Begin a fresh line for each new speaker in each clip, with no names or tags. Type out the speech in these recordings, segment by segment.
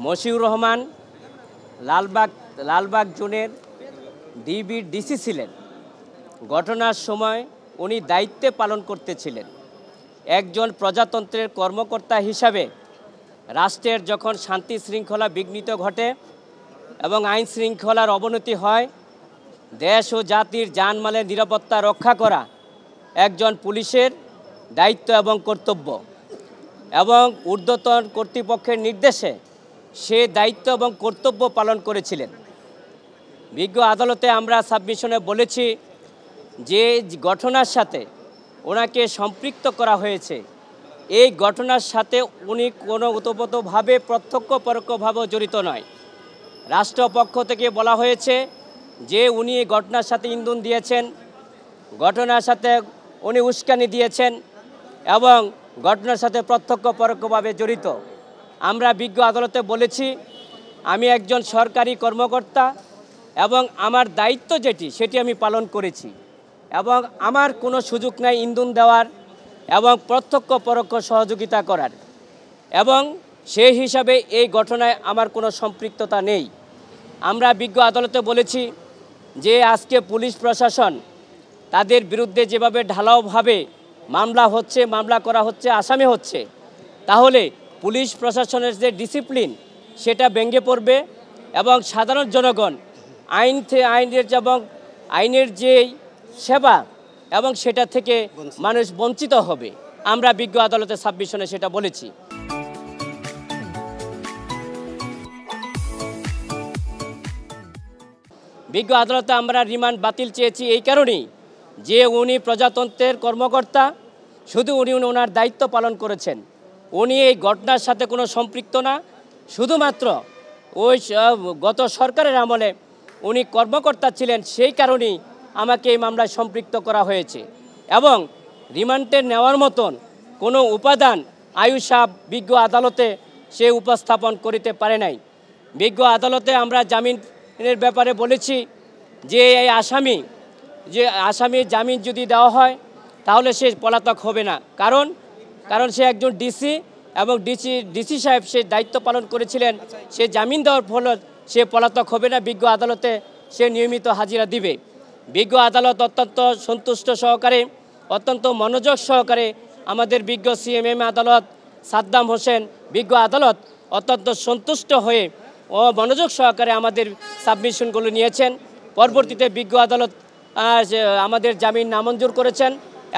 মশিউর রহমান লালবাগ জোনের ডিবির ডিসি ছিলেন। ঘটনার সময় উনি দায়িত্বে পালন করতেছিলেন। একজন প্রজাতন্ত্রের কর্মকর্তা হিসাবে রাষ্ট্রের যখন শান্তি শৃঙ্খলা বিঘ্নিত ঘটে এবং আইন শৃঙ্খলার অবনতি হয়, দেশ ও জাতির জানমালের নিরাপত্তা রক্ষা করা একজন পুলিশের দায়িত্ব এবং কর্তব্য, এবং ঊর্ধ্বতন কর্তৃপক্ষের নির্দেশে সে দায়িত্ব এবং কর্তব্য পালন করেছিলেন। বিজ্ঞ আদালতে আমরা সাবমিশনে বলেছি যে ঘটনার সাথে ওনাকে সম্পৃক্ত করা হয়েছে, এই ঘটনার সাথে উনি কোনো ওতপ্রোতভাবে প্রত্যক্ষ পরোক্ষভাবেও জড়িত নয়। রাষ্ট্রপক্ষ থেকে বলা হয়েছে যে উনি এই ঘটনার সাথে ইন্ধন দিয়েছেন, ঘটনার সাথে উনি উস্কানি দিয়েছেন এবং ঘটনার সাথে প্রত্যক্ষ পরোক্ষভাবে জড়িত। আমরা বিজ্ঞ আদালতে বলেছি আমি একজন সরকারি কর্মকর্তা এবং আমার দায়িত্ব সেটি আমি পালন করেছি এবং আমার কোনো সুযোগ নাই ইন্ধন দেওয়ার এবং প্রত্যক্ষ পরোক্ষ সহযোগিতা করার, এবং সেই হিসাবে এই ঘটনায় আমার কোনো সম্পৃক্ততা নেই। আমরা বিজ্ঞ আদালতে বলেছি যে আজকে পুলিশ প্রশাসন তাদের বিরুদ্ধে যেভাবে ঢালাওভাবে মামলা করা হচ্ছে, আসামি হচ্ছে, তাহলে পুলিশ প্রশাসনের যে ডিসিপ্লিন সেটা ভেঙে পড়বে এবং সাধারণ জনগণ আইনের যে সেবা এবং সেটা থেকে মানুষ বঞ্চিত হবে। আমরা বিজ্ঞ আদালতের সাবমিশনে সেটা বলেছি। বিজ্ঞ আদালতে আমরা রিমান্ড বাতিল চেয়েছি এই কারণেই যে উনি প্রজাতন্ত্রের কর্মকর্তা, শুধু উনি ওনার দায়িত্ব পালন করেছেন, উনি এই ঘটনার সাথে কোনো সম্পৃক্ত না। শুধুমাত্র ওই গত সরকারের আমলে উনি কর্মকর্তা ছিলেন, সেই কারণেই আমাকে এই মামলায় সম্পৃক্ত করা হয়েছে এবং রিমান্ডে নেওয়ার মতন কোনো উপাদান আয়ুষ সাহেব বিজ্ঞ আদালতে সে উপস্থাপন করিতে পারে নাই। বিজ্ঞ আদালতে আমরা জামিনের ব্যাপারে বলেছি যে এই আসামি জামিন যদি দেওয়া হয় তাহলে সে পলাতক হবে না, কারণ সে একজন ডিসি এবং ডিসি সাহেব সে দায়িত্ব পালন করেছিলেন, সে জামিন দেওয়ার ফলে সে পলাতক হবে না। বিজ্ঞ আদালতে সে নিয়মিত হাজিরা দিবে। বিজ্ঞ আদালত অত্যন্ত সন্তুষ্ট সহকারে, অত্যন্ত মনোযোগ সহকারে আমাদের বিজ্ঞ সিএমএম আদালত সাদ্দাম হোসেন বিজ্ঞ আদালত অত্যন্ত সন্তুষ্ট হয়ে ও মনোযোগ সহকারে আমাদের সাবমিশনগুলো নিয়েছেন। পরবর্তীতে বিজ্ঞ আদালত আমাদের জামিন নামঞ্জুর করেছেন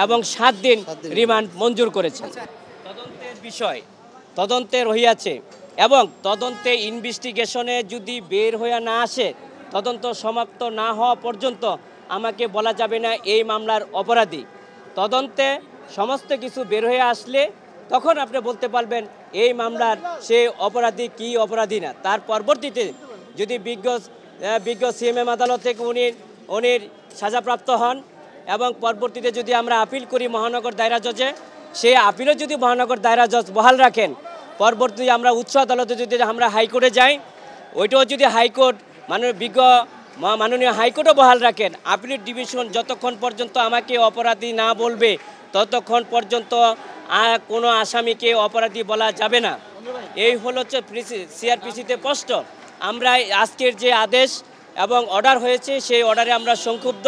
এবং 7 দিন রিমান্ড মঞ্জুর করেছেন। তদন্তের বিষয় তদন্তে রহিয়াছে এবং তদন্তে ইনভেস্টিগেশনে যদি বের হয়ে না আসে, তদন্ত সমাপ্ত না হওয়া পর্যন্ত আমাকে বলা যাবে না এই মামলার অপরাধী। তদন্তে সমস্ত কিছু বের হয়ে আসলে তখন আপনি বলতে পারবেন এই মামলার সে অপরাধী কি অপরাধী না। তার পরবর্তীতে যদি বিজ্ঞ সিএমএম আদালত থেকে উনি সাজাপ্রাপ্ত হন এবং পরবর্তীতে যদি আমরা আপিল করি মহানগর দায়রা জজে, সেই আপিলও যদি মহানগর দায়রা জজ বহাল রাখেন, পরবর্তী আমরা উচ্চ আদালতে যদি আমরা হাইকোর্টে যাই, ওইটাও যদি হাইকোর্ট মাননীয় হাইকোর্টও বহাল রাখেন, আপিলের ডিভিশন যতক্ষণ পর্যন্ত আমাকে অপরাধী না বলবে ততক্ষণ পর্যন্ত কোনো আসামিকে অপরাধী বলা যাবে না। এই হলো সিআরপিসিতে স্পষ্ট। আমরা আজকের যে আদেশ এবং অর্ডার হয়েছে সেই অর্ডারে আমরা সংক্ষুব্ধ।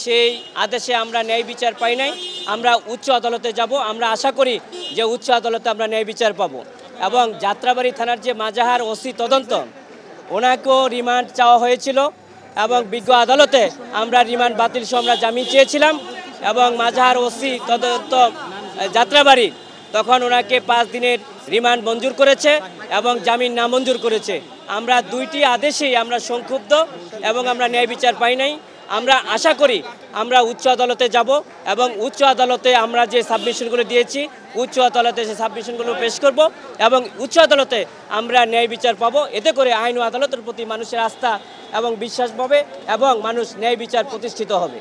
সেই আদেশে আমরা ন্যায় বিচার পাই নাই। আমরা উচ্চ আদালতে যাব। আমরা আশা করি যে উচ্চ আদালতে আমরা ন্যায় বিচার পাব। এবং যাত্রাবাড়ি থানার যে মাজাহার ওসি তদন্ত, ওনাকেও রিমান্ড চাওয়া হয়েছিল এবং বিজ্ঞ আদালতে আমরা রিমান্ড বাতিল সহ আমরা জামিন চেয়েছিলাম এবং মাজাহার ওসি তদন্ত যাত্রাবাড়ি তখন ওনাকে 5 দিনের রিমান্ড মঞ্জুর করেছে এবং জামিন নামঞ্জুর করেছে। আমরা 2টি আদেশেই আমরা সংক্ষুব্ধ এবং আমরা ন্যায় বিচার পাই নাই। আমরা আশা করি আমরা উচ্চ আদালতে যাব এবং উচ্চ আদালতে আমরা যে সাবমিশনগুলো দিয়েছি উচ্চ আদালতে সেই সাবমিশনগুলো পেশ করব এবং উচ্চ আদালতে আমরা ন্যায় বিচার পাব। এতে করে আইন ও আদালতের প্রতি মানুষের আস্থা এবং বিশ্বাস পাবে এবং মানুষ ন্যায় বিচার প্রতিষ্ঠিত হবে।